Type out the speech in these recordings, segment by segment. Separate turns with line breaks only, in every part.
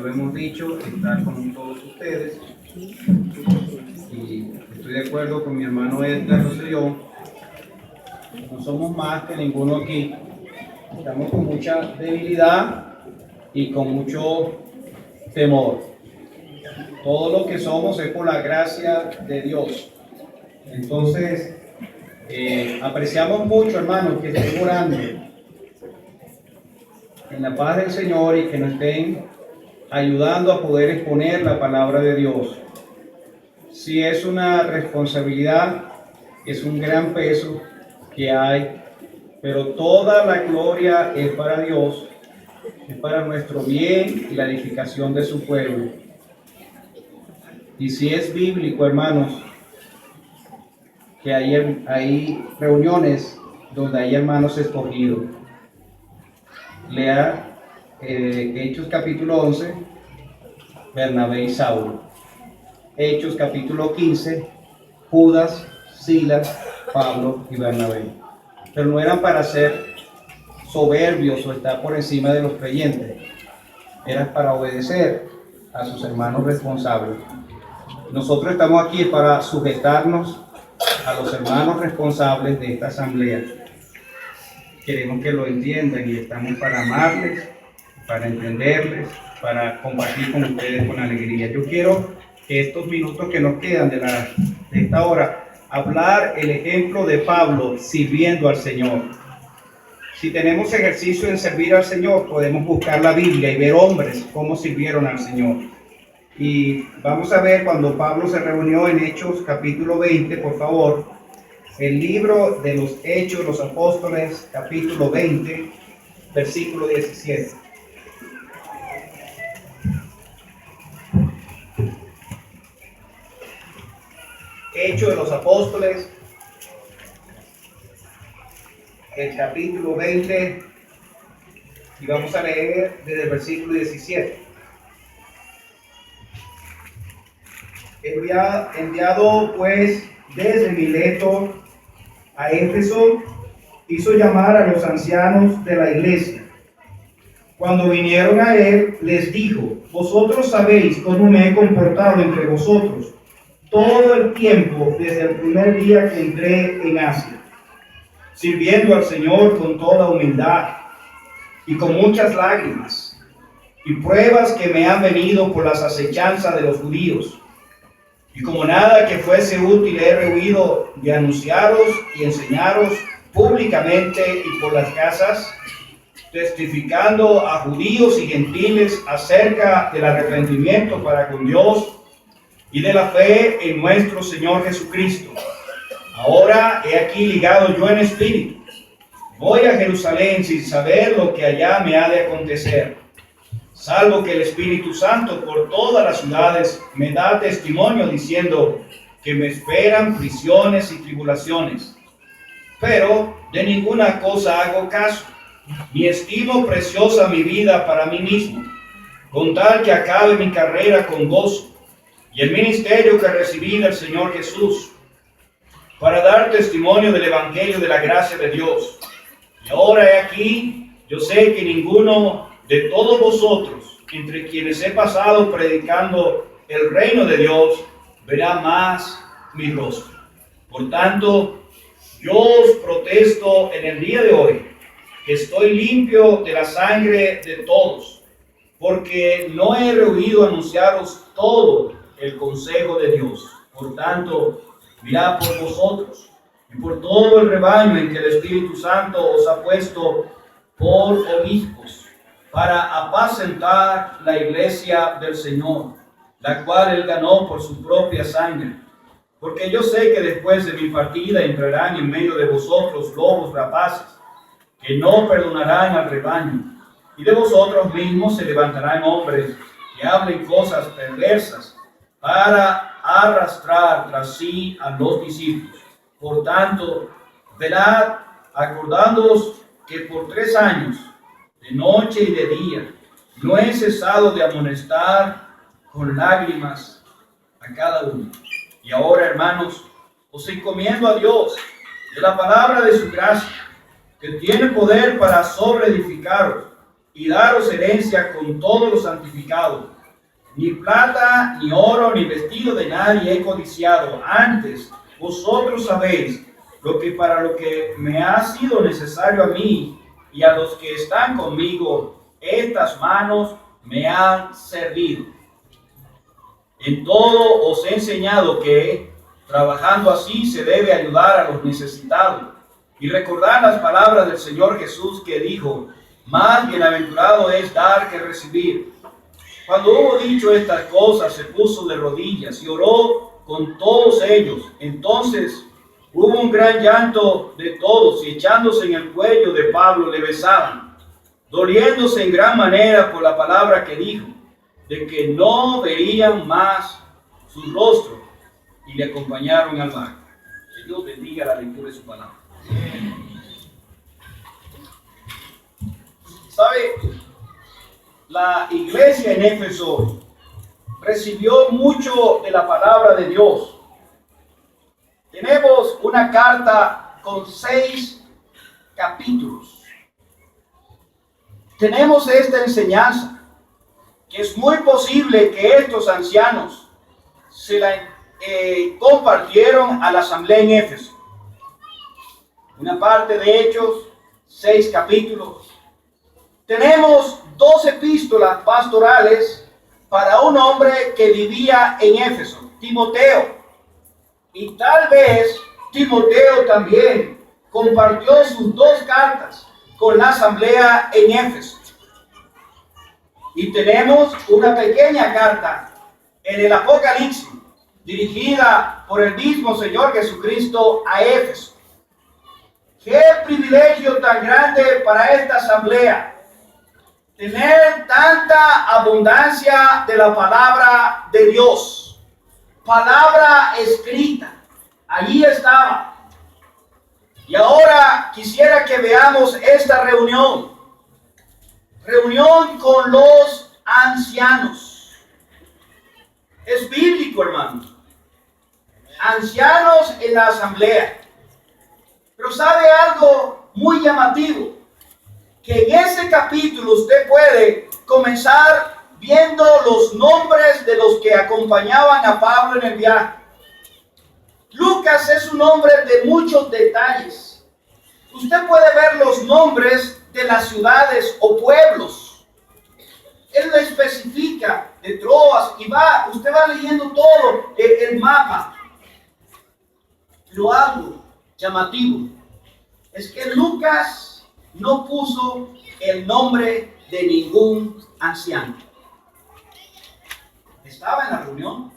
lo hemos dicho, estar con todos ustedes. Y estoy de acuerdo con mi hermano Edgar Rosselló. No somos más que ninguno aquí. Estamos con mucha debilidad y con mucho temor. Todo lo que somos es por la gracia de Dios. Entonces, apreciamos mucho, hermanos, que estén orando en la paz del Señor y que nos estén ayudando a poder exponer la palabra de Dios. Sí, es una responsabilidad, es un gran peso que hay, pero toda la gloria es para Dios, es para nuestro bien y la edificación de su pueblo. Y si es bíblico, hermanos, que hay reuniones donde hay hermanos escogidos. Lea Hechos capítulo 11, Bernabé y Saulo. Hechos capítulo 15, Judas, Silas, Pablo y Bernabé. Pero no eran para ser soberbios o estar por encima de los creyentes. Eran para obedecer a sus hermanos responsables. Nosotros estamos aquí para sujetarnos a los hermanos responsables de esta asamblea. Queremos que lo entiendan y estamos para amarles, para entenderles, para compartir con ustedes con alegría. Yo quiero que estos minutos que nos quedan de esta hora, hablar el ejemplo de Pablo sirviendo al Señor. Si tenemos ejercicio en servir al Señor, podemos buscar la Biblia y ver hombres cómo sirvieron al Señor. Y vamos a ver cuando Pablo se reunió en Hechos capítulo 20, por favor, el libro de los Hechos de los Apóstoles, capítulo 20, versículo 17. Hechos de los Apóstoles, el capítulo 20, y vamos a leer desde el versículo 17. Enviado pues desde Mileto a Éfeso, hizo llamar a los ancianos de la iglesia. Cuando vinieron a él, les dijo: vosotros sabéis cómo me he comportado entre vosotros todo el tiempo desde el primer día que entré en Asia, sirviendo al Señor con toda humildad y con muchas lágrimas y pruebas que me han venido por las acechanzas de los judíos. Y como nada que fuese útil he rehuido de anunciaros y enseñaros públicamente y por las casas, testificando a judíos y gentiles acerca del arrepentimiento para con Dios y de la fe en nuestro Señor Jesucristo. Ahora he aquí ligado yo en espíritu. Voy a Jerusalén sin saber lo que allá me ha de acontecer, salvo que el Espíritu Santo por todas las ciudades me da testimonio diciendo que me esperan prisiones y tribulaciones. Pero de ninguna cosa hago caso, ni estimo preciosa mi vida para mí mismo, con tal que acabe mi carrera con gozo y el ministerio que recibí del Señor Jesús, para dar testimonio del Evangelio de la gracia de Dios. Y ahora he aquí, yo sé que ninguno de todos vosotros, entre quienes he pasado predicando el reino de Dios, verá más mi rostro. Por tanto, yo os protesto en el día de hoy que estoy limpio de la sangre de todos, porque no he rehuido anunciaros todo el consejo de Dios. Por tanto, mirad por vosotros y por todo el rebaño en que el Espíritu Santo os ha puesto por obispos, para apacentar la iglesia del Señor, la cual él ganó por su propia sangre. Porque yo sé que después de mi partida entrarán en medio de vosotros lobos rapaces, que no perdonarán al rebaño, y de vosotros mismos se levantarán hombres que hablen cosas perversas para arrastrar tras sí a los discípulos. Por tanto, velad, acordándoos que por 3 años, de noche y de día, no he cesado de amonestar con lágrimas a cada uno. Y ahora, hermanos, os encomiendo a Dios de la palabra de su gracia, que tiene poder para sobreedificaros, y daros herencia con todos los santificados. Ni plata, ni oro, ni vestido de nadie he codiciado. Antes, vosotros sabéis para lo que me ha sido necesario a mí y a los que están conmigo, estas manos me han servido. En todo os he enseñado que, trabajando así, se debe ayudar a los necesitados. Y recordad las palabras del Señor Jesús que dijo: más bienaventurado es dar que recibir. Cuando hubo dicho estas cosas, se puso de rodillas y oró con todos ellos. Entonces hubo un gran llanto de todos, y echándose en el cuello de Pablo le besaban, doliéndose en gran manera por la palabra que dijo, de que no verían más su rostro, y le acompañaron al barco. Que Dios bendiga la lectura de su palabra. ¿Sabe? La iglesia en Éfeso recibió mucho de la palabra de Dios. Tenemos una carta con 6 capítulos. Tenemos esta enseñanza, que es muy posible que estos ancianos se la compartieron a la asamblea en Éfeso. Una parte de Hechos, 6 capítulos. Tenemos 2 epístolas pastorales para un hombre que vivía en Éfeso, Timoteo. Y tal vez Timoteo también compartió sus 2 cartas con la asamblea en Éfeso. Y tenemos una pequeña carta en el Apocalipsis, dirigida por el mismo Señor Jesucristo a Éfeso. ¡Qué privilegio tan grande para esta asamblea! Tener tanta abundancia de la palabra de Dios. Palabra escrita. Allí estaba. Y ahora quisiera que veamos esta reunión. Reunión con los ancianos. Es bíblico, hermano. Ancianos en la asamblea. Pero ¿sabe algo muy llamativo? Que en ese capítulo usted puede comenzar viendo los nombres de los que acompañaban a Pablo en el viaje. Lucas es un hombre de muchos detalles. Usted puede ver los nombres de las ciudades o pueblos. Él lo especifica de Troas y usted va leyendo todo el mapa. Pero algo llamativo es que Lucas no puso el nombre de ningún anciano. Estaba en la reunión.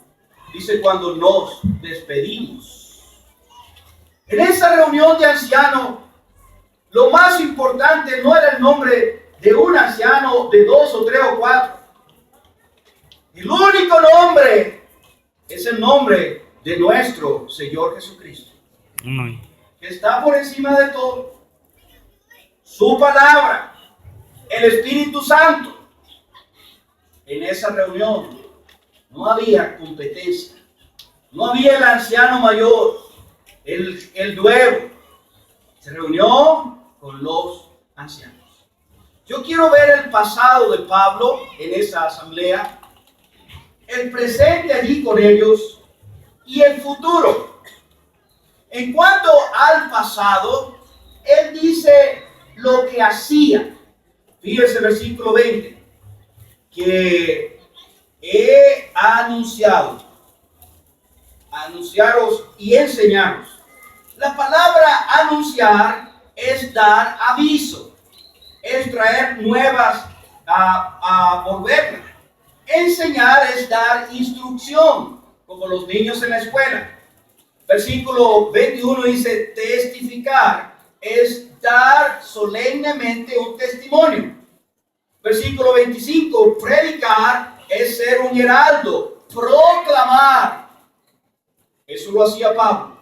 Dice cuando nos despedimos. En esa reunión de ancianos, lo más importante no era el nombre de un anciano, de 2 o 3 o 4. El único nombre es el nombre de nuestro Señor Jesucristo. Que está por encima de todo. Su palabra, el Espíritu Santo. En esa reunión no había competencia. No había el anciano mayor, el nuevo. Se reunió con los ancianos. Yo quiero ver el pasado de Pablo en esa asamblea, el presente allí con ellos y el futuro. En cuanto al pasado, él dice lo que hacía. Fíjese el versículo 20, que he anunciaros y enseñaros. La palabra anunciar es dar aviso, es traer nuevas a volverlas. Enseñar es dar instrucción, como los niños en la escuela. Versículo 21 dice, testificar es dar solemnemente un testimonio. Versículo 25, predicar es ser un heraldo, proclamar. Eso lo hacía Pablo.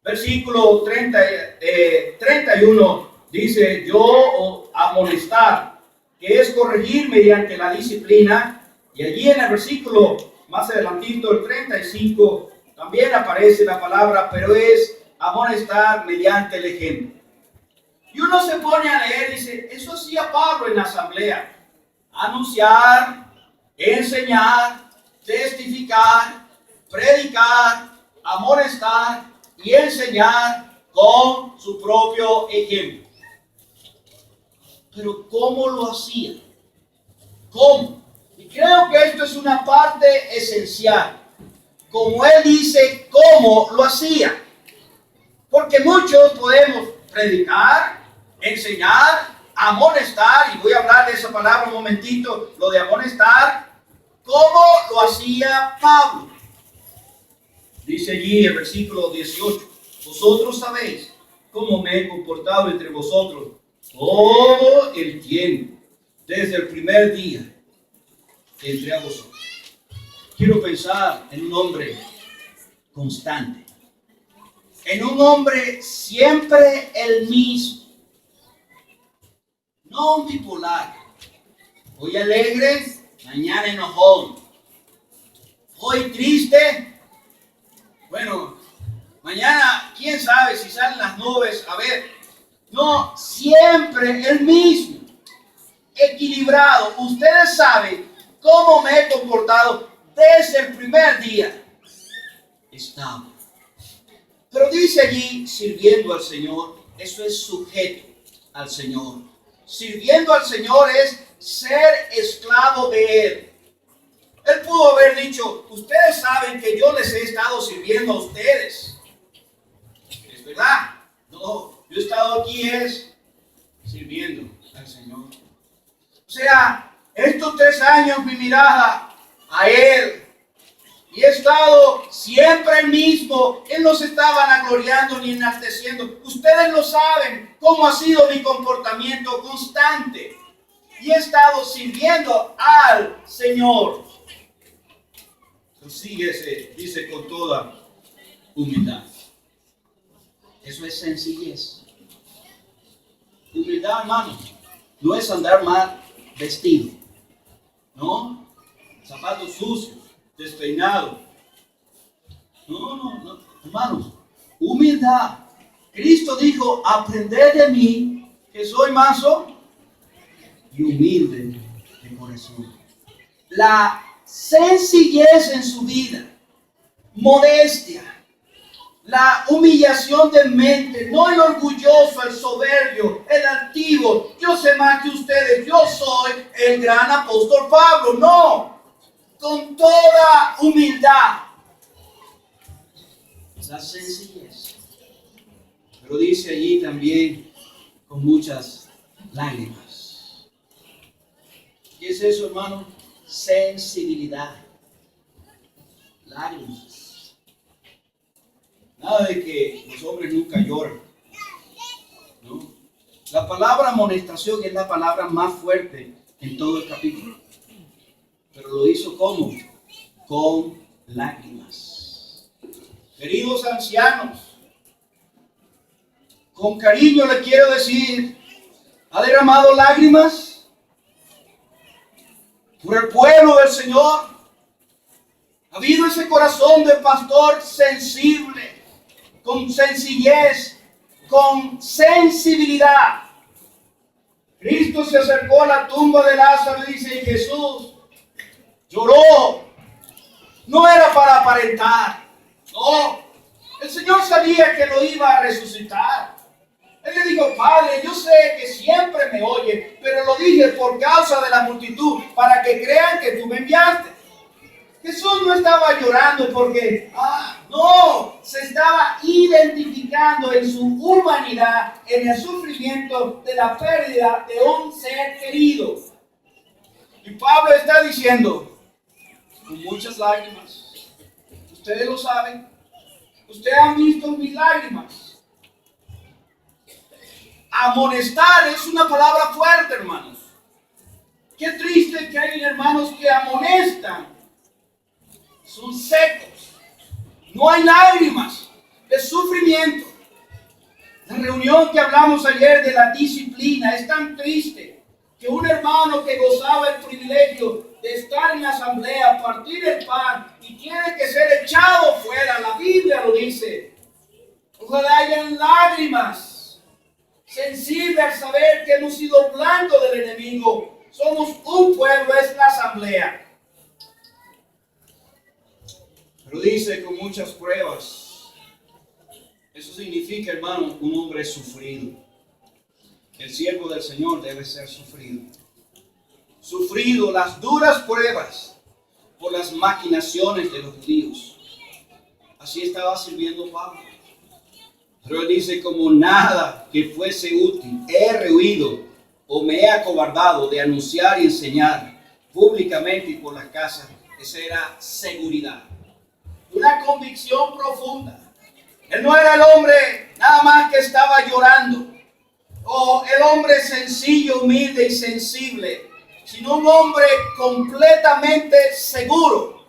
Versículo 31 dice, yo amonestar, que es corregir mediante la disciplina. Y allí en el versículo más adelantito, el 35, también aparece la palabra, pero es amonestar mediante el ejemplo.
Y uno se pone a leer y dice, eso hacía Pablo en la asamblea. Anunciar, enseñar, testificar, predicar, amonestar y enseñar con su propio ejemplo. Pero ¿cómo lo hacía? ¿Cómo? Y creo que esto es una parte esencial. Como él dice, ¿cómo lo hacía? Porque muchos podemos predicar, enseñar, amonestar, y voy a hablar de esa palabra un momentito, lo de amonestar, ¿cómo lo hacía Pablo? Dice allí el versículo 18, vosotros sabéis cómo me he comportado entre vosotros todo el tiempo, desde el primer día que entré a vosotros. Quiero pensar en un hombre constante, en un hombre siempre el mismo, no un bipolar, hoy alegre, mañana enojón, hoy triste, bueno, mañana quién sabe si salen las nubes, a ver, no, siempre el mismo, equilibrado. Ustedes saben cómo me he comportado desde el primer día, estable. Pero dice allí, sirviendo al Señor, eso es sujeto al Señor. Sirviendo al Señor es ser esclavo de Él. Él pudo haber dicho, ustedes saben que yo les he estado sirviendo a ustedes. ¿Es verdad? No, yo he estado aquí sirviendo al Señor. O sea, estos 3 años mi mirada a Él, y he estado siempre el mismo. Él no se estaba vanagloriando ni enalteciendo. Ustedes lo saben cómo ha sido mi comportamiento constante. Y he estado sirviendo al Señor. Entonces, dice con toda humildad. Eso es sencillez. Humildad, hermano, no es andar mal vestido. ¿No? Zapatos sucios, despeinado. No, hermanos, humildad. Cristo dijo, aprended de mí, que soy manso y humilde de corazón. La sencillez en su vida, modestia, la humillación de mente, no el orgulloso, el soberbio, el altivo, yo sé más que ustedes, yo soy el gran apóstol Pablo. No, con toda humildad, la sencillez. Pero dice allí también con muchas lágrimas. ¿Qué es eso, hermano? Sensibilidad. Lágrimas. Nada de que los hombres nunca lloran, ¿no? La palabra amonestación es la palabra más fuerte en todo el capítulo. Pero lo hizo ¿cómo? Con lágrimas. Queridos ancianos, con cariño le quiero decir, ¿ha derramado lágrimas por el pueblo del Señor? ¿Ha habido ese corazón de pastor sensible, con sencillez, con sensibilidad? Cristo se acercó a la tumba de Lázaro y dice, Jesús lloró. No era para aparentar. No, el Señor sabía que lo iba a resucitar. Él le dijo, Padre, yo sé que siempre me oye, pero lo dije por causa de la multitud, para que crean que tú me enviaste. Jesús no estaba llorando porque, no, se estaba identificando en su humanidad, en el sufrimiento de la pérdida de un ser querido. Y Pablo está diciendo, con muchas lágrimas, ustedes lo saben, ustedes han visto mis lágrimas. Amonestar es una palabra fuerte, hermanos. Qué triste que hay hermanos que amonestan. Son secos. No hay lágrimas de sufrimiento. La reunión que hablamos ayer de la disciplina es tan triste que un hermano que gozaba el privilegio de estar en la asamblea, partir el pan y tiene que ser echado fuera. La Biblia lo dice. Ojalá hayan lágrimas sensible al saber que hemos sido blanco del enemigo. Somos un pueblo, es la asamblea. Pero dice con muchas pruebas. Eso significa, hermano, un hombre sufrido. El siervo del Señor debe ser sufrido. Sufrido las duras pruebas por las maquinaciones de los judíos. Así estaba sirviendo Pablo. Pero él dice, como nada que fuese útil, he rehuido o me he acobardado de anunciar y enseñar públicamente y por las casas. Esa era seguridad. Una convicción profunda. Él no era el hombre nada más que estaba llorando, o el hombre sencillo, humilde y sensible, sino un hombre completamente seguro,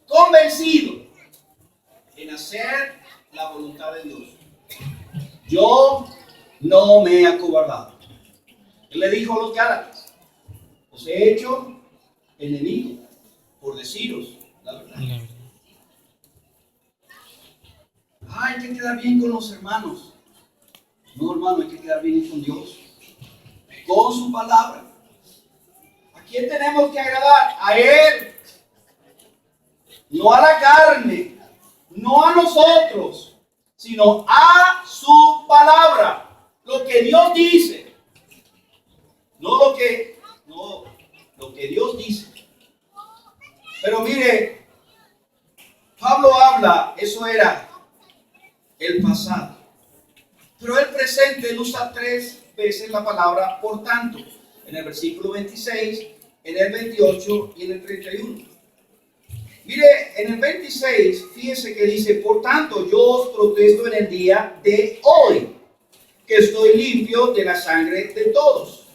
convencido en hacer la voluntad de Dios. Yo no me he acobardado. Él le dijo a los Gálatas, os he hecho enemigos por deciros la verdad. Hay que quedar bien con los hermanos. No, hermano, hay que quedar bien con Dios, con su palabra. ¿A quién tenemos que agradar? A Él. No a la carne, no a nosotros, sino a su palabra. Lo que Dios dice. No lo que Dios dice. Pero mire, Pablo habla, eso era el pasado. Pero el presente, él usa 3 veces la palabra por tanto. En el versículo 26, en el 28 y en el 31. Mire, en el 26, fíjese que dice, por tanto, yo os protesto en el día de hoy, que estoy limpio de la sangre de todos.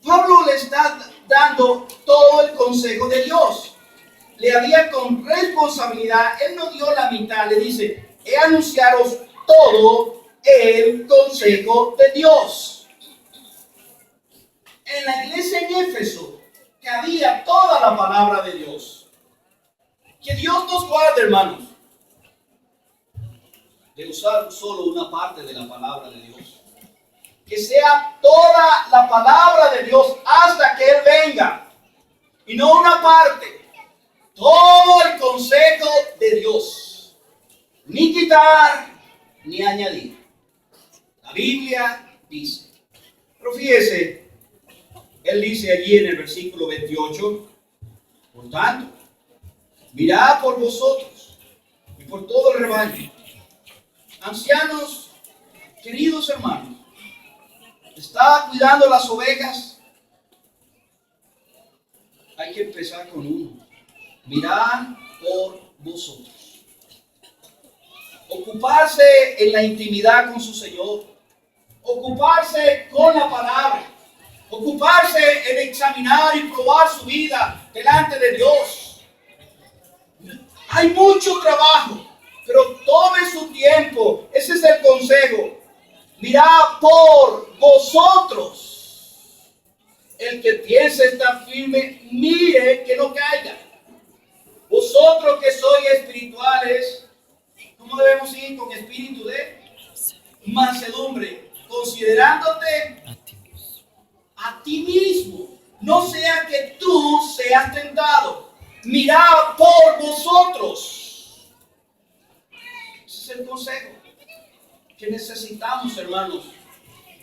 Pablo le está dando todo el consejo de Dios. Le había con responsabilidad, él no dio la mitad, le dice, he anunciaros todo el consejo de Dios. En la iglesia en Éfeso, que había toda la palabra de Dios. Que Dios nos guarde, hermanos, de usar solo una parte de la palabra de Dios. Que sea toda la palabra de Dios hasta que Él venga. Y no una parte. Todo el consejo de Dios. Ni quitar, ni añadir. La Biblia dice. Pero fíjese, Él dice allí en el versículo 28, por tanto, mirad por vosotros y por todo el rebaño. Ancianos, queridos hermanos, ¿está cuidando las ovejas? Hay que empezar con uno. Mirad por vosotros. Ocuparse en la intimidad con su Señor. Ocuparse con la palabra. Ocuparse en examinar y probar su vida delante de Dios. Hay mucho trabajo, pero tome su tiempo. Ese es el consejo. Mirad por vosotros. El que piensa estar firme, mire que no caiga. Vosotros que sois espirituales, ¿cómo debemos ir? Con espíritu de mansedumbre, considerándote a ti mismo. No sea que tú seas tentado. Mirad por vosotros. Ese es el consejo que necesitamos, hermanos.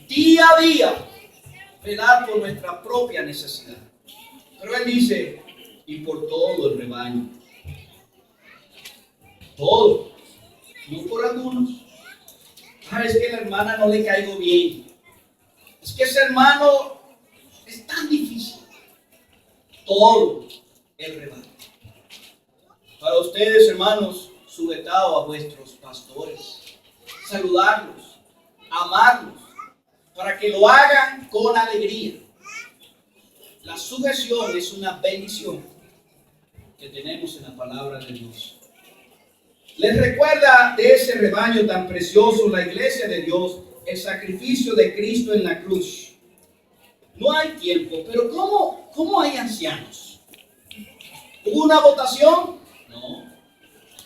Día a día, velar por nuestra propia necesidad. Pero Él dice, y por todo el rebaño. Todo. No por algunos. Es que la hermana no le caigo bien. Es que ese hermano es tan difícil. Todo el rebaño. Para ustedes, hermanos, sujetados a vuestros pastores. Saludarlos. Amarlos. Para que lo hagan con alegría. La sujeción es una bendición que tenemos en la palabra de Dios. Les recuerda de ese rebaño tan precioso, la iglesia de Dios, el sacrificio de Cristo en la cruz. No hay tiempo, pero ¿cómo hay ancianos? ¿Hubo una votación? No.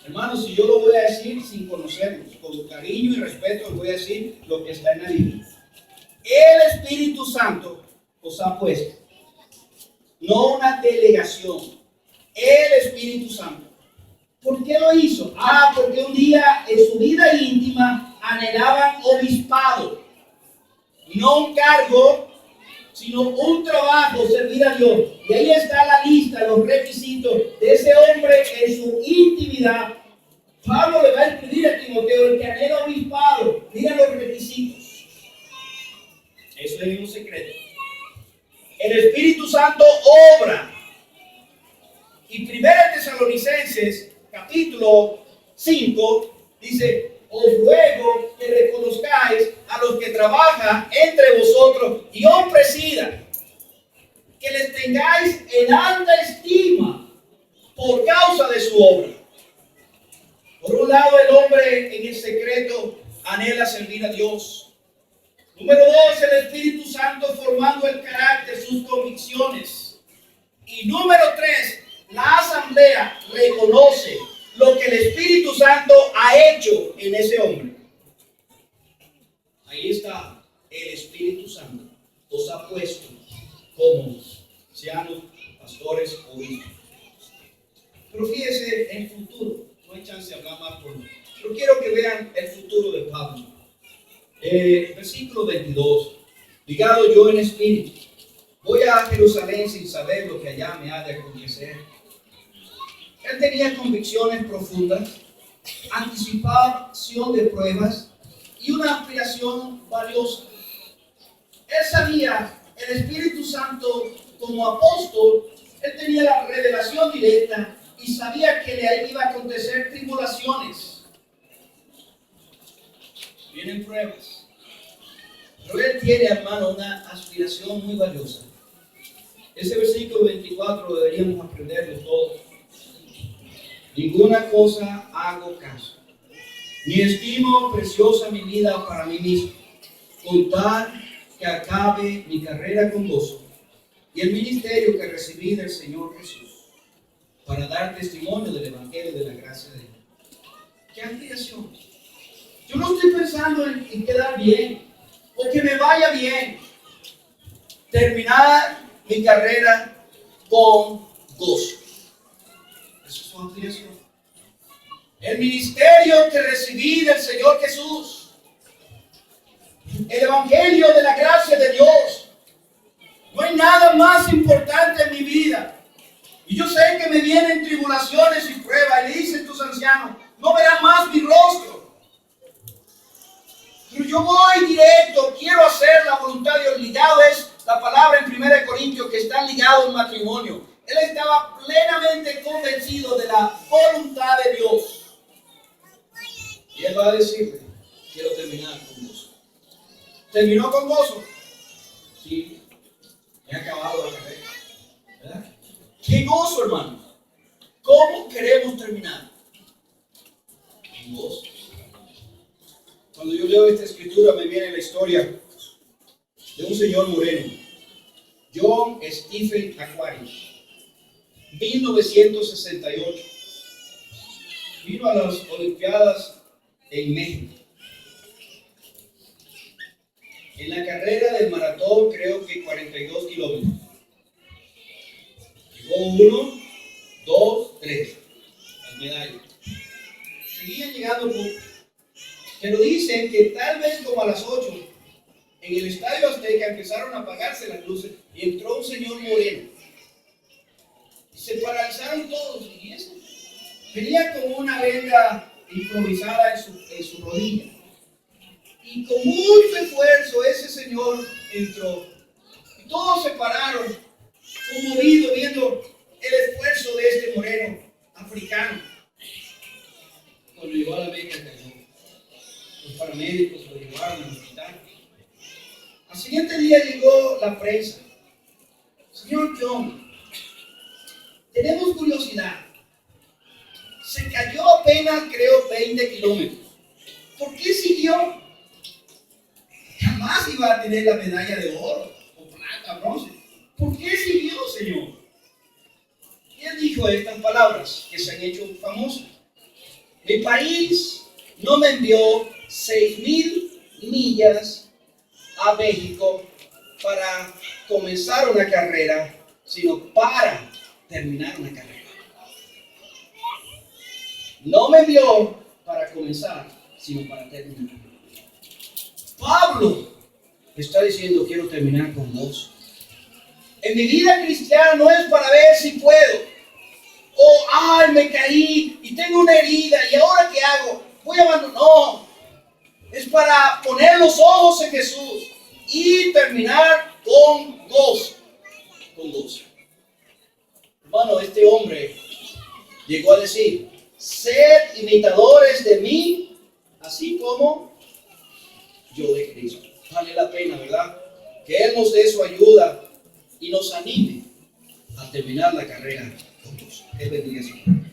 Hermanos, si yo lo voy a decir sin conocerlos, con cariño y respeto, les voy a decir lo que está en la Biblia. El Espíritu Santo os ha puesto. No una delegación. El Espíritu Santo. ¿Por qué lo hizo? Porque un día en su vida íntima anhelaban obispado. No un cargo, sino un trabajo, servir a Dios. Y ahí está la lista, los requisitos de ese hombre en su intimidad. Pablo le va a escribir a Timoteo, el que anhela obispado. Mira los requisitos. Eso es un secreto. El Espíritu Santo obra. Y 1 Tesalonicenses, capítulo 5, dice: os ruego que reconozcáis a los que trabajan entre vosotros y os presidan, que les tengáis en alta estima por causa de su obra. Por un lado, el hombre en el secreto anhela servir a Dios. Número 2, el Espíritu Santo formando el carácter, sus convicciones. Y número 3, la asamblea reconoce lo que el Espíritu Santo ha hecho en ese hombre. Ahí está, el Espíritu Santo os ha puesto como ancianos, pastores o obispos. Pero fíjese en el futuro, no hay chance de hablar más por mí. Pero quiero que vean el futuro de Pablo. Versículo 22. Ligado yo en espíritu, voy a Jerusalén sin saber lo que allá me ha de acontecer. Él tenía convicciones profundas, anticipación de pruebas y una aspiración valiosa. Él sabía, el Espíritu Santo como apóstol, él tenía la revelación directa y sabía que le iba a acontecer tribulaciones. Vienen pruebas. Pero él tiene, hermano, una aspiración muy valiosa. Ese versículo 24 deberíamos aprenderlo todos. Ninguna cosa hago caso, ni estimo preciosa mi vida para mí mismo, con tal que acabe mi carrera con gozo y el ministerio que recibí del Señor Jesús, para dar testimonio del Evangelio de la gracia de Dios. ¿Qué aspiración? Yo no estoy pensando en quedar bien o que me vaya bien. Terminar mi carrera con gozo. Eso es su aspiración. El ministerio que recibí del Señor Jesús. El Evangelio de la gracia de Dios. No hay nada más importante en mi vida. Y yo sé que me vienen tribulaciones y pruebas. Y le dicen tus ancianos, no verán más mi rostro. Pero yo voy directo, quiero hacer la voluntad de Dios. Ligado es la palabra en 1 Corintios que está ligado al matrimonio. Él estaba plenamente convencido de la voluntad de Dios. Y él va a decirle, quiero terminar con gozo. ¿Terminó con gozo? Sí, he acabado la carrera. ¿Verdad? ¡Qué gozo, hermano! ¿Cómo queremos terminar? Con gozo. Cuando yo leo esta escritura me viene la historia de un señor moreno, John Stephen Aquarius, 1968. Vino a las Olimpiadas en México. En la carrera del maratón, creo que 42 kilómetros. Llegó 1, 2, 3, las medallas. Seguían llegando pero dicen que tal vez como a las 8 en el Estadio Azteca empezaron a apagarse las luces y entró un señor moreno. Y se paralizaron todos. ¿Y eso? Venía con una venda improvisada en su rodilla. Y con mucho esfuerzo ese señor entró. Y todos se pararon, conmovidos, viendo el esfuerzo de este moreno africano. Cuando llegó a la meta cayó. Los paramédicos lo llevaron al hospital. Al siguiente día llegó la prensa. Señor John, tenemos curiosidad. Se cayó apenas, creo, 20 kilómetros. ¿Por qué siguió? Jamás iba a tener la medalla de oro, o plata, bronce. ¿Por qué siguió, Señor? Y él dijo estas palabras que se han hecho famosas. Mi país no me envió 6,000 millas
a México para comenzar una carrera, sino para terminar una carrera. No me envió para comenzar, sino para terminar. Pablo está diciendo, quiero terminar con vos. En mi vida cristiana no es para ver si puedo. O, ay, me caí y tengo una herida y ahora ¿qué hago? Voy a abandonar. No, es para poner los ojos en Jesús y terminar con gozo. Con gozo. Hermano, este hombre llegó a decir, sed imitadores de mí, así como yo de Cristo. Vale la pena, ¿verdad? Que Él nos dé su ayuda y nos anime a terminar la carrera con Dios. Él bendiga a su